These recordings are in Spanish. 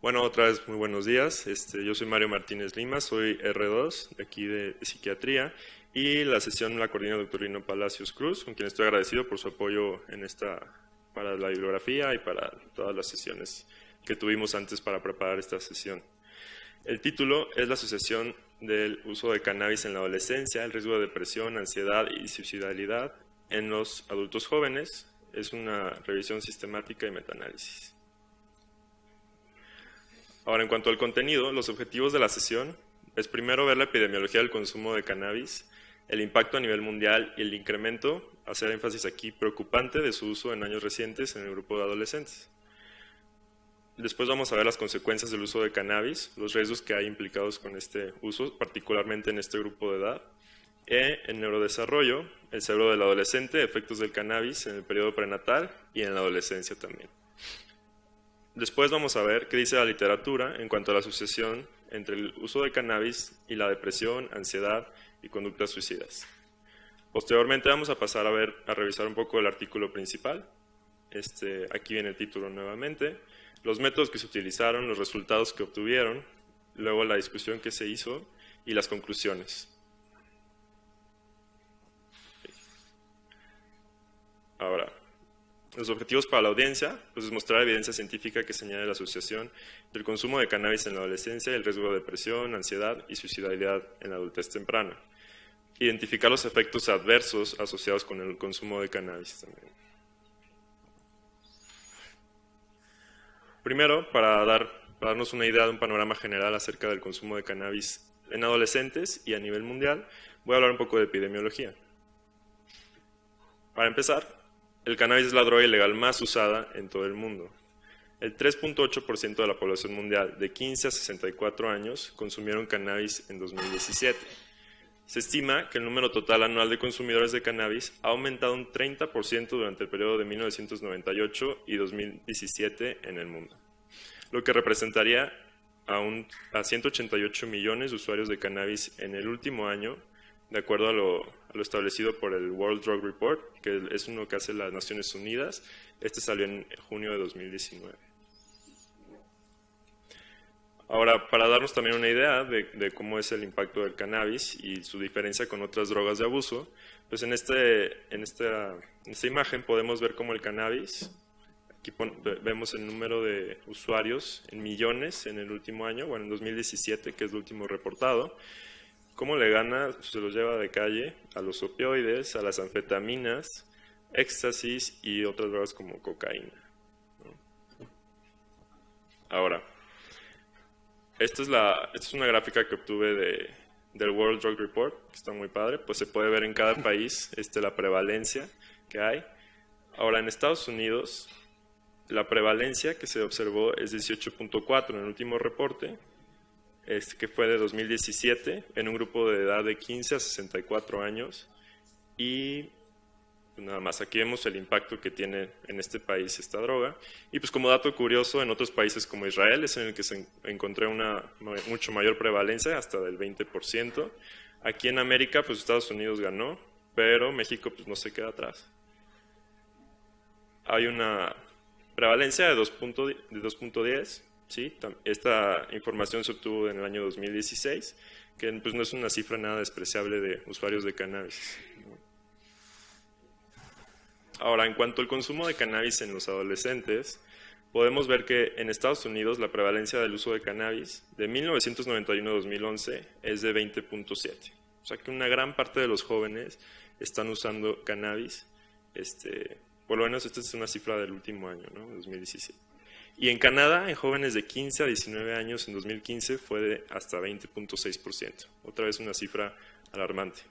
Bueno, otra vez muy buenos días. Yo soy Mario Martínez Lima, soy R2 de aquí de Psiquiatría y la sesión la coordina el doctor Lino Palacios Cruz, con quien estoy agradecido por su apoyo para la bibliografía y para todas las sesiones que tuvimos antes para preparar esta sesión. El título es la asociación del uso de cannabis en la adolescencia, el riesgo de depresión, ansiedad y suicidalidad en los adultos jóvenes. Es una revisión sistemática y metaanálisis. Ahora, en cuanto al contenido, los objetivos de la sesión es primero ver la epidemiología del consumo de cannabis, el impacto a nivel mundial y el incremento, hacer énfasis aquí, preocupante de su uso en años recientes en el grupo de adolescentes. Después vamos a ver las consecuencias del uso de cannabis, los riesgos que hay implicados con este uso, particularmente en este grupo de edad, el neurodesarrollo, el cerebro del adolescente, efectos del cannabis en el periodo prenatal y en la adolescencia también. Después vamos a ver qué dice la literatura en cuanto a la asociación entre el uso de cannabis y la depresión, ansiedad y conductas suicidas. Posteriormente vamos a pasar a revisar un poco el artículo principal. Aquí viene el título nuevamente, los métodos que se utilizaron, los resultados que obtuvieron, luego la discusión que se hizo y las conclusiones. Ahora, los objetivos para la audiencia pues es mostrar evidencia científica que señale la asociación del consumo de cannabis en la adolescencia y el riesgo de depresión, ansiedad y suicidalidad en la adultez temprana. Identificar los efectos adversos asociados con el consumo de cannabis también. Primero, para darnos una idea de un panorama general acerca del consumo de cannabis en adolescentes y a nivel mundial, voy a hablar un poco de epidemiología. Para empezar, el cannabis es la droga ilegal más usada en todo el mundo. El 3.8% de la población mundial de 15 a 64 años consumieron cannabis en 2017. Se estima que el número total anual de consumidores de cannabis ha aumentado un 30% durante el periodo de 1998 y 2017 en el mundo, lo que representaría a 188 millones de usuarios de cannabis en el último año, de acuerdo a lo establecido por el World Drug Report, que es uno que hace las Naciones Unidas. Este salió en junio de 2019. Ahora, para darnos también una idea de cómo es el impacto del cannabis y su diferencia con otras drogas de abuso, pues en esta imagen podemos ver cómo el cannabis, aquí vemos el número de usuarios en millones en el último año, bueno, en 2017, que es el último reportado, cómo le gana, se los lleva de calle a los opioides, a las anfetaminas, éxtasis y otras drogas como cocaína, ¿no? Ahora, esta es una gráfica que obtuve del World Drug Report, que está muy padre, pues se puede ver en cada país la prevalencia que hay. Ahora, en Estados Unidos, la prevalencia que se observó es 18.4 en el último reporte, que fue de 2017, en un grupo de edad de 15 a 64 años. Y nada más, aquí vemos el impacto que tiene en este país esta droga. Y pues como dato curioso, en otros países como Israel es en el que se encontré una mucho mayor prevalencia, hasta del 20%. Aquí en América, pues Estados Unidos ganó, pero México pues no se queda atrás. Hay una prevalencia de 2.10. ¿sí? Esta información se obtuvo en el año 2016, que pues no es una cifra nada despreciable de usuarios de cannabis. Ahora, en cuanto al consumo de cannabis en los adolescentes, podemos ver que en Estados Unidos la prevalencia del uso de cannabis de 1991 a 2011 es de 20.7. O sea que una gran parte de los jóvenes están usando cannabis. Por lo menos esta es una cifra del último año, ¿no? 2017. Y en Canadá, en jóvenes de 15 a 19 años en 2015 fue de hasta 20.6%. Otra vez una cifra alarmante.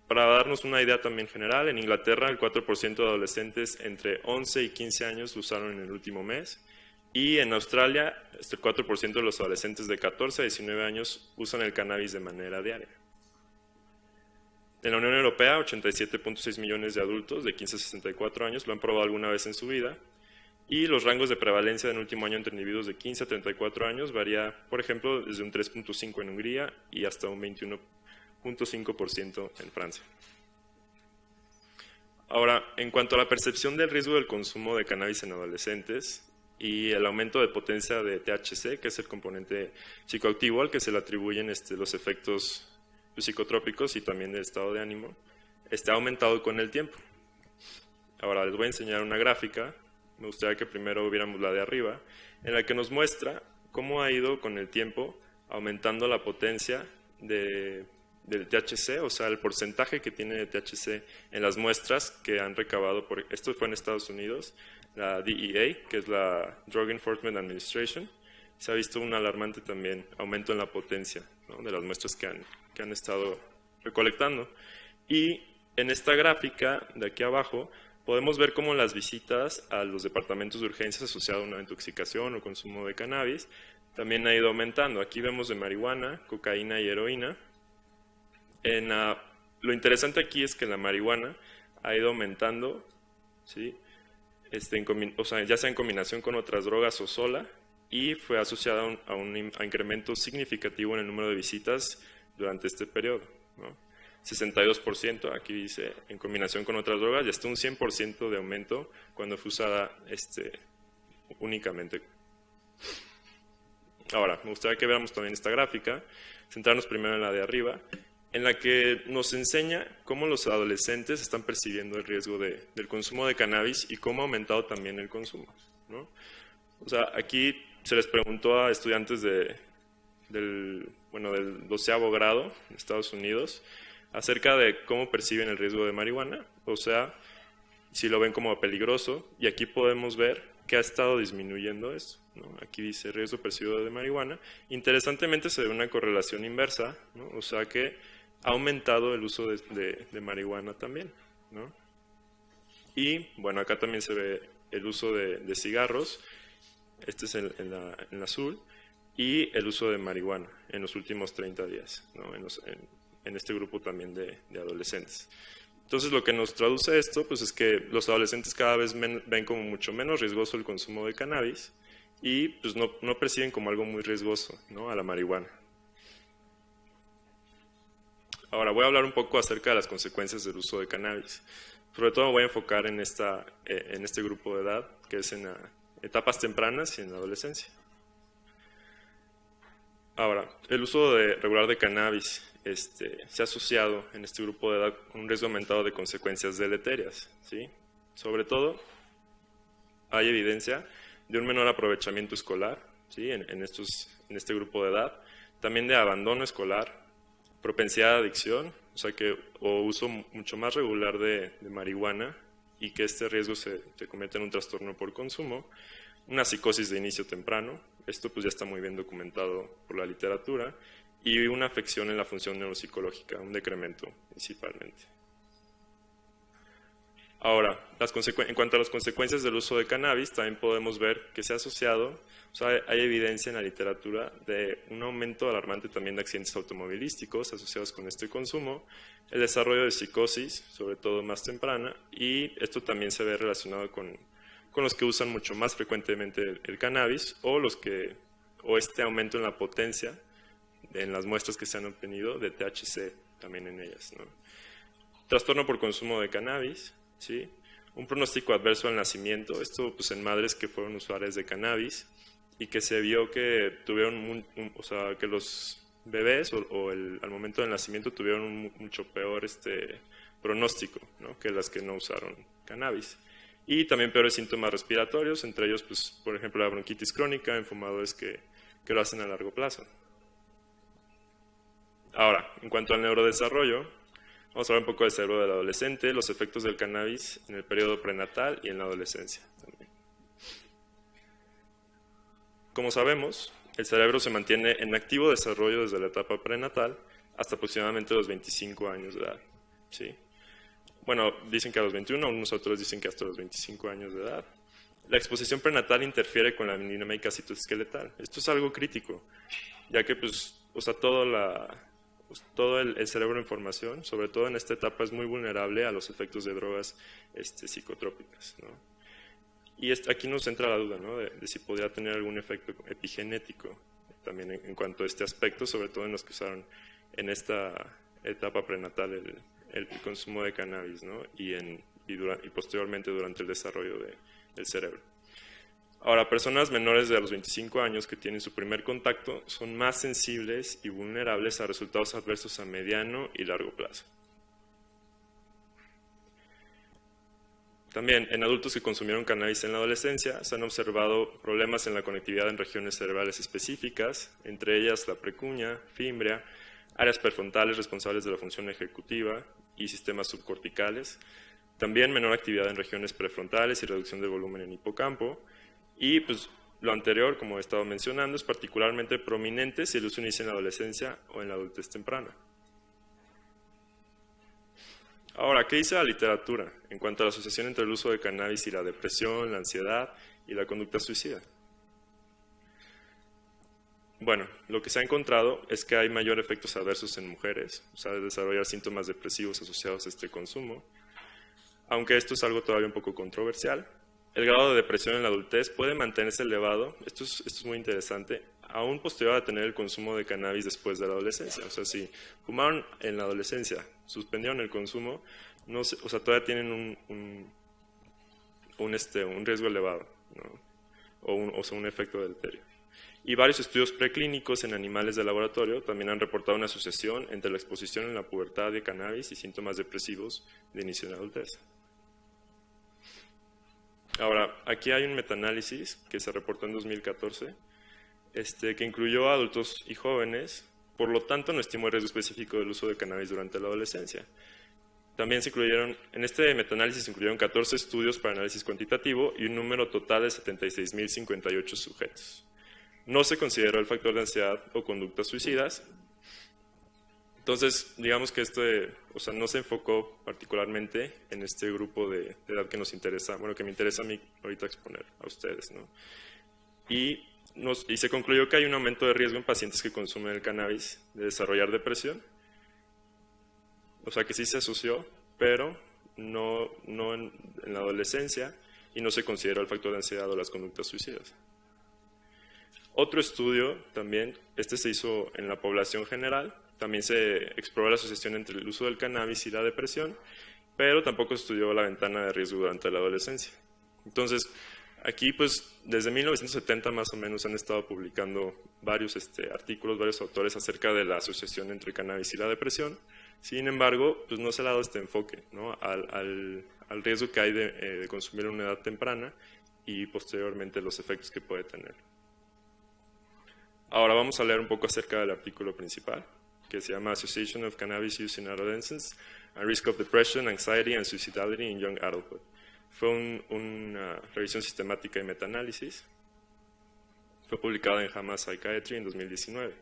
Para darnos una idea también general, en Inglaterra el 4% de adolescentes entre 11 y 15 años lo usaron en el último mes. Y en Australia, el 4% de los adolescentes de 14 a 19 años usan el cannabis de manera diaria. En la Unión Europea, 87.6 millones de adultos de 15 a 64 años lo han probado alguna vez en su vida. Y los rangos de prevalencia en el último año entre individuos de 15 a 34 años varía, por ejemplo, desde un 3.5 en Hungría y hasta un 21.5% en Francia. Ahora, en cuanto a la percepción del riesgo del consumo de cannabis en adolescentes, y el aumento de potencia de THC, que es el componente psicoactivo al que se le atribuyen los efectos psicotrópicos y también del estado de ánimo, ha aumentado con el tiempo. Ahora les voy a enseñar una gráfica, me gustaría que primero viéramos la de arriba, en la que nos muestra cómo ha ido con el tiempo aumentando la potencia del THC, o sea, el porcentaje que tiene de THC en las muestras que han recabado, esto fue en Estados Unidos, la DEA, que es la Drug Enforcement Administration. Se ha visto un alarmante también aumento en la potencia, ¿no?, de las muestras que han estado recolectando. Y en esta gráfica de aquí abajo podemos ver cómo las visitas a los departamentos de urgencias asociadas a una intoxicación o consumo de cannabis también ha ido aumentando. Aquí vemos de marihuana, cocaína y heroína. Lo interesante aquí es que la marihuana ha ido aumentando, ¿sí?, o sea, ya sea en combinación con otras drogas o sola, y fue asociada a un incremento significativo en el número de visitas durante este periodo, ¿no? 62%, aquí dice, en combinación con otras drogas, y hasta un 100% de aumento cuando fue usada únicamente. Ahora, me gustaría que veamos también esta gráfica, centrarnos primero en la de arriba, en la que nos enseña cómo los adolescentes están percibiendo el riesgo del consumo de cannabis y cómo ha aumentado también el consumo, ¿no? O sea, aquí se les preguntó a estudiantes del 12º grado en Estados Unidos acerca de cómo perciben el riesgo de marihuana, o sea, si lo ven como peligroso, y aquí podemos ver que ha estado disminuyendo esto, ¿no? Aquí dice riesgo percibido de marihuana. Interesantemente se ve una correlación inversa, ¿no? O sea que ha aumentado el uso de marihuana también, ¿no? Y bueno, acá también se ve el uso de cigarros, este es en azul, y el uso de marihuana en los últimos 30 días, ¿no?, en este grupo también de adolescentes. Entonces lo que nos traduce esto pues es que los adolescentes cada vez ven como mucho menos riesgoso el consumo de cannabis y pues no perciben como algo muy riesgoso, ¿no?, a la marihuana. Ahora voy a hablar un poco acerca de las consecuencias del uso de cannabis. Sobre todo me voy a enfocar en este grupo de edad, que es en etapas tempranas y en la adolescencia. Ahora, el uso regular de cannabis se ha asociado en este grupo de edad con un riesgo aumentado de consecuencias deleterias, ¿sí? Sobre todo, hay evidencia de un menor aprovechamiento escolar, ¿sí?, en este grupo de edad, también de abandono escolar, propensidad a adicción, o uso mucho más regular de marihuana y que este riesgo se convierte en un trastorno por consumo, una psicosis de inicio temprano, esto pues ya está muy bien documentado por la literatura, y una afección en la función neuropsicológica, un decremento principalmente. Ahora, en cuanto a las consecuencias del uso de cannabis, también podemos ver que se ha asociado, o sea, hay evidencia en la literatura de un aumento alarmante también de accidentes automovilísticos asociados con este consumo, el desarrollo de psicosis, sobre todo más temprana, y esto también se ve relacionado con los que usan mucho más frecuentemente el cannabis o este aumento en la potencia en las muestras que se han obtenido de THC también en ellas, ¿no? Trastorno por consumo de cannabis, ¿sí? Un pronóstico adverso al nacimiento, esto pues en madres que fueron usuarias de cannabis y que se vio que tuvieron, o sea, que los bebés al momento del nacimiento tuvieron un mucho peor pronóstico, ¿no?, que las que no usaron cannabis. Y también peores síntomas respiratorios, entre ellos, pues, por ejemplo, la bronquitis crónica en fumadores que lo hacen a largo plazo. Ahora, en cuanto al neurodesarrollo, vamos a hablar un poco del cerebro del adolescente, los efectos del cannabis en el periodo prenatal y en la adolescencia también. Como sabemos, el cerebro se mantiene en activo desarrollo desde la etapa prenatal hasta aproximadamente los 25 años de edad, ¿sí? Bueno, dicen que a los 21, unos otros dicen que hasta los 25 años de edad. La exposición prenatal interfiere con la dinámica citoesqueletal. Esto es algo crítico, ya que pues, o sea, todo el cerebro en formación, sobre todo en esta etapa, es muy vulnerable a los efectos de drogas psicotrópicas, ¿no? Y aquí nos entra la duda, ¿no?, de si podría tener algún efecto epigenético también en cuanto a este aspecto, sobre todo en los que usaron en esta etapa prenatal el consumo de cannabis, ¿no?, y posteriormente durante el desarrollo del cerebro. Ahora, personas menores de los 25 años que tienen su primer contacto son más sensibles y vulnerables a resultados adversos a mediano y largo plazo. También, en adultos que consumieron cannabis en la adolescencia, se han observado problemas en la conectividad en regiones cerebrales específicas, entre ellas la precuña, fimbria, áreas prefrontales responsables de la función ejecutiva y sistemas subcorticales. También menor actividad en regiones prefrontales y reducción del volumen en hipocampo. Y pues lo anterior, como he estado mencionando, es particularmente prominente si el uso inicia en la adolescencia o en la adultez temprana. Ahora, ¿qué dice la literatura en cuanto a la asociación entre el uso de cannabis y la depresión, la ansiedad y la conducta suicida? Bueno, lo que se ha encontrado es que hay mayor efectos adversos en mujeres, o sea, de desarrollar síntomas depresivos asociados a este consumo, aunque esto es algo todavía un poco controversial. El grado de depresión en la adultez puede mantenerse elevado, esto es muy interesante, aún posterior a tener el consumo de cannabis después de la adolescencia. O sea, si fumaron en la adolescencia, suspendieron el consumo, no se, o sea, todavía tienen un riesgo elevado, ¿no? O sea, un efecto deleterio. Y varios estudios preclínicos en animales de laboratorio también han reportado una asociación entre la exposición en la pubertad de cannabis y síntomas depresivos de inicio de la adultez. Ahora, aquí hay un metaanálisis que se reportó en 2014, que incluyó a adultos y jóvenes, por lo tanto no estimó el riesgo específico del uso de cannabis durante la adolescencia. También se incluyeron, en este metaanálisis se incluyeron 14 estudios para análisis cuantitativo y un número total de 76.058 sujetos. No se consideró el factor de ansiedad o conductas suicidas. Entonces, digamos que no se enfocó particularmente en este grupo de edad que nos interesa, bueno, que me interesa a mí ahorita exponer a ustedes, ¿no? Y se concluyó que hay un aumento de riesgo en pacientes que consumen el cannabis de desarrollar depresión. O sea, que sí se asoció, pero no en la adolescencia, y no se consideró el factor de ansiedad o las conductas suicidas. Otro estudio también, se hizo en la población general. También se exploró la asociación entre el uso del cannabis y la depresión, pero tampoco estudió la ventana de riesgo durante la adolescencia. Entonces, aquí, pues, desde 1970 más o menos han estado publicando varios artículos, varios autores acerca de la asociación entre el cannabis y la depresión. Sin embargo, pues no se le ha dado este enfoque, ¿no?, al riesgo que hay de consumir en una edad temprana y posteriormente los efectos que puede tener. Ahora vamos a leer un poco acerca del artículo principal, que se llama Association of Cannabis Use in Adolescents and Risk of Depression, Anxiety and Suicidality in Young Adulthood. Fue una revisión sistemática y metaanálisis. Fue publicada en JAMA Psychiatry en 2019.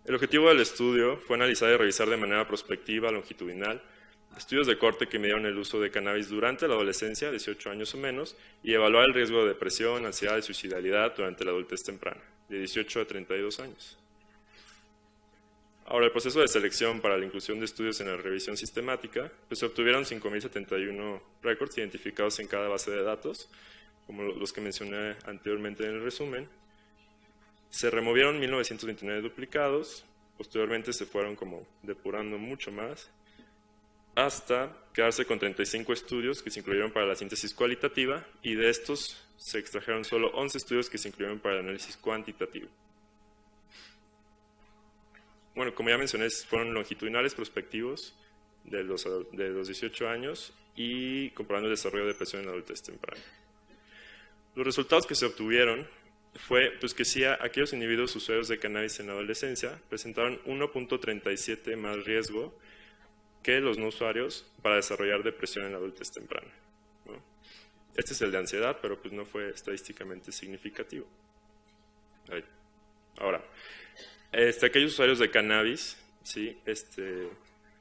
El objetivo del estudio fue analizar y revisar de manera prospectiva, longitudinal, estudios de corte que midieron el uso de cannabis durante la adolescencia, 18 años o menos, y evaluar el riesgo de depresión, ansiedad y suicidalidad durante la adultez temprana, de 18 a 32 años. Ahora, el proceso de selección para la inclusión de estudios en la revisión sistemática, pues se obtuvieron 5.071 récords identificados en cada base de datos, como los que mencioné anteriormente en el resumen. Se removieron 1.929 duplicados, posteriormente se fueron como depurando mucho más, hasta quedarse con 35 estudios que se incluyeron para la síntesis cualitativa, y de estos se extrajeron solo 11 estudios que se incluyeron para el análisis cuantitativo. Bueno, como ya mencioné, fueron longitudinales prospectivos de los 18 años y comprobando el desarrollo de depresión en la adultez temprana. Los resultados que se obtuvieron fue pues, que sí, aquellos individuos usuarios de cannabis en la adolescencia presentaron 1.37 más riesgo que los no usuarios para desarrollar depresión en la adultez temprana, ¿no? Este es el de ansiedad, pero pues no fue estadísticamente significativo. Ahí. Ahora, aquellos usuarios de cannabis, ¿sí?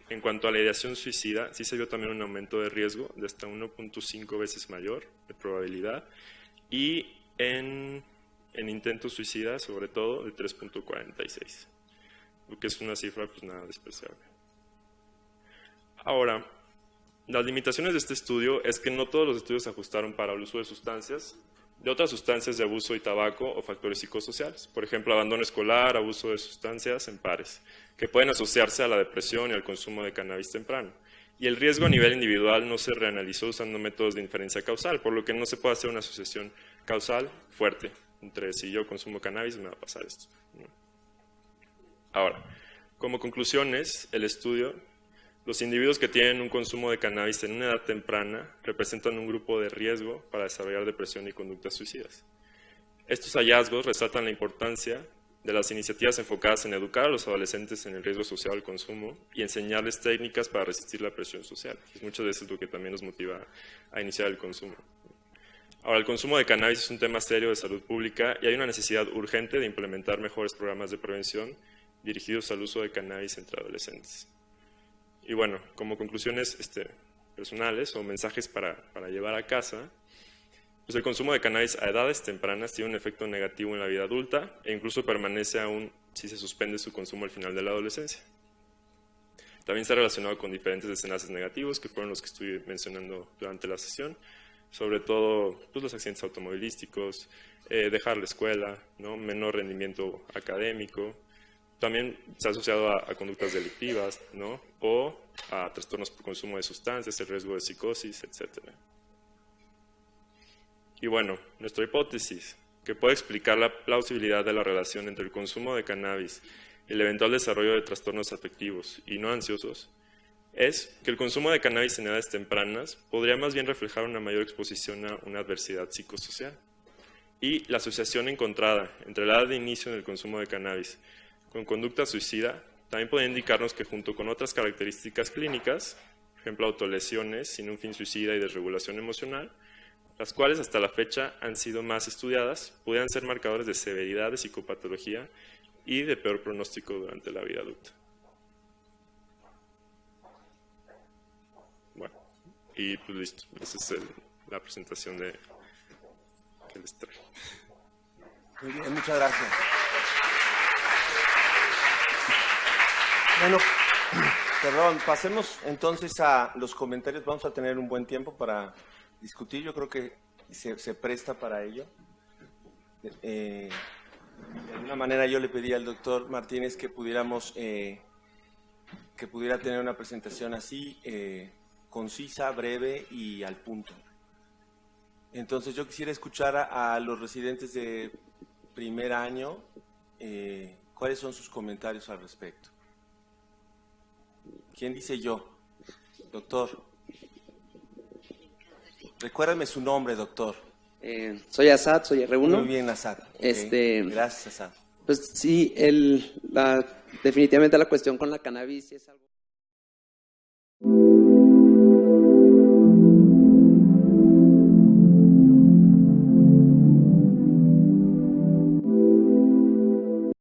En cuanto a la ideación suicida, sí se vio también un aumento de riesgo de hasta 1.5 veces mayor de probabilidad, y en intentos suicidas, sobre todo, de 3.46, lo que es una cifra pues nada despreciable. Ahora, las limitaciones de este estudio es que no todos los estudios se ajustaron para el uso de sustancias, de otras sustancias de abuso y tabaco o factores psicosociales. Por ejemplo, abandono escolar, abuso de sustancias en pares, que pueden asociarse a la depresión y al consumo de cannabis temprano. Y el riesgo a nivel individual no se reanalizó usando métodos de inferencia causal, por lo que no se puede hacer una asociación causal fuerte entre si yo consumo cannabis me va a pasar esto. Ahora, como conclusiones, el estudio, los individuos que tienen un consumo de cannabis en una edad temprana representan un grupo de riesgo para desarrollar depresión y conductas suicidas. Estos hallazgos resaltan la importancia de las iniciativas enfocadas en educar a los adolescentes en el riesgo asociado al consumo y enseñarles técnicas para resistir la presión social. Muchas veces es lo que también nos motiva a iniciar el consumo. Ahora, el consumo de cannabis es un tema serio de salud pública y hay una necesidad urgente de implementar mejores programas de prevención dirigidos al uso de cannabis entre adolescentes. Y bueno, como conclusiones personales o mensajes para llevar a casa, pues el consumo de cannabis a edades tempranas tiene un efecto negativo en la vida adulta e incluso permanece aún si se suspende su consumo al final de la adolescencia. También está relacionado con diferentes desenlaces negativos que fueron los que estuve mencionando durante la sesión, sobre todo pues, los accidentes automovilísticos, dejar la escuela, ¿no? Menor rendimiento académico. También se ha asociado a conductas delictivas, ¿no? O a trastornos por consumo de sustancias, el riesgo de psicosis, etc. Y bueno, nuestra hipótesis, que puede explicar la plausibilidad de la relación entre el consumo de cannabis y el eventual desarrollo de trastornos afectivos y no ansiosos, es que el consumo de cannabis en edades tempranas podría más bien reflejar una mayor exposición a una adversidad psicosocial. Y la asociación encontrada entre la edad de inicio en el consumo de cannabis con conducta suicida también puede indicarnos que junto con otras características clínicas, por ejemplo autolesiones sin un fin suicida y desregulación emocional, las cuales hasta la fecha han sido más estudiadas, pudieran ser marcadores de severidad de psicopatología y de peor pronóstico durante la vida adulta. Bueno, y pues listo, esa es la presentación que les traje. Muy bien, muchas gracias. Bueno, perdón, pasemos entonces a los comentarios. Vamos a tener un buen tiempo para discutir. Yo creo que se presta para ello. De alguna manera yo le pedí al doctor Martínez que pudiera tener una presentación así, concisa, breve y al punto. Entonces yo quisiera escuchar a los residentes de primer año, cuáles son sus comentarios al respecto. ¿Quién dice yo? Doctor. Recuérdame su nombre, doctor. Soy Asad, soy R1. Muy bien, Asad. Okay. Gracias, Asad. Pues sí, definitivamente la cuestión con la cannabis es algo...